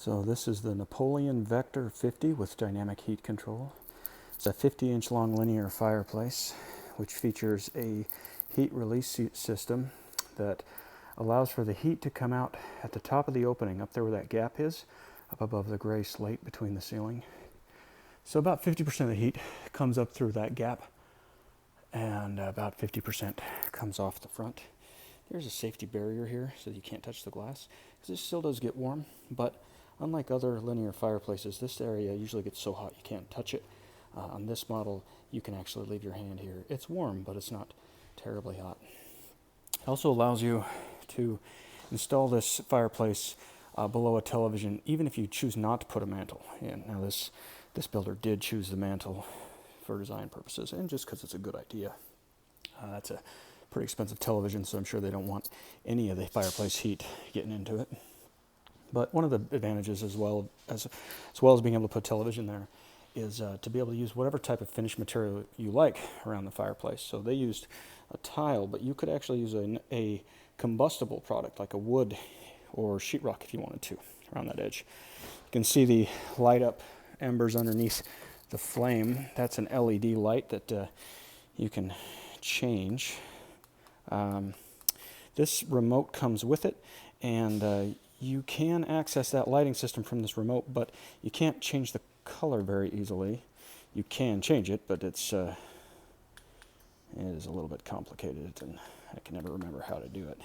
So this is the Napoleon Vector 50 with dynamic heat control. It's a 50-inch long linear fireplace which features a heat release system that allows for the heat to come out at the top of the opening, up there where that gap is, up above the gray slate between the ceiling. So about 50% of the heat comes up through that gap, and about 50% comes off the front. There's a safety barrier here so that you can't touch the glass, because this still does get warm, but unlike other linear fireplaces, this area usually gets so hot you can't touch it. On this model, you can actually leave your hand here. It's warm, but it's not terribly hot. It also allows you to install this fireplace below a television, even if you choose not to put a mantle in. Now this builder did choose the mantle for design purposes, and just because it's a good idea. That's a pretty expensive television, so I'm sure they don't want any of the fireplace heat getting into it. But one of the advantages, as well as being able to put television there, is to be able to use whatever type of finish material you like around the fireplace. So they used a tile, but you could actually use a combustible product like a wood or sheetrock if you wanted to around that edge. You can see the light up embers underneath the flame. That's an LED light that you can change. This remote comes with it, and you can access that lighting system from this remote, but you can't change the color very easily. You can change it, but it is a little bit complicated, and I can never remember how to do it.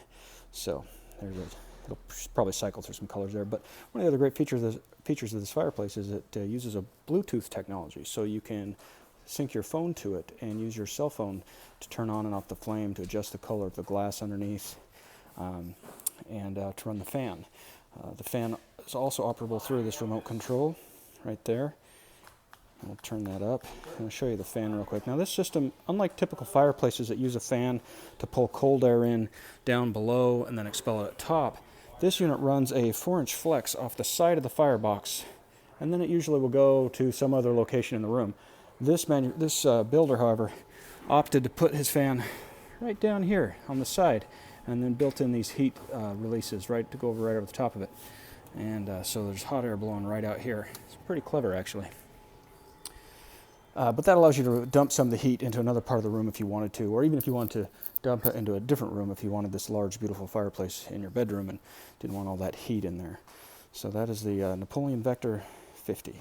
So it'll probably cycle through some colors there. But one of the other great features of this fireplace is it uses a Bluetooth technology, so you can sync your phone to it and use your cell phone to turn on and off the flame, to adjust the color of the glass underneath, and to run the fan. The fan is also operable through this remote control right there. I'll turn that up. I'll show you the fan real quick. Now this system, unlike typical fireplaces that use a fan to pull cold air in down below and then expel it at top, this unit runs a 4-inch flex off the side of the firebox, and then it usually will go to some other location in the room. This builder, however, opted to put his fan right down here on the side, and then built in these heat releases right to go over right over the top of it. And so there's hot air blowing right out here. It's pretty clever, actually. But that allows you to dump some of the heat into another part of the room if you wanted to, or even if you wanted to dump it into a different room if you wanted this large, beautiful fireplace in your bedroom and didn't want all that heat in there. So that is the Napoleon Vector 50.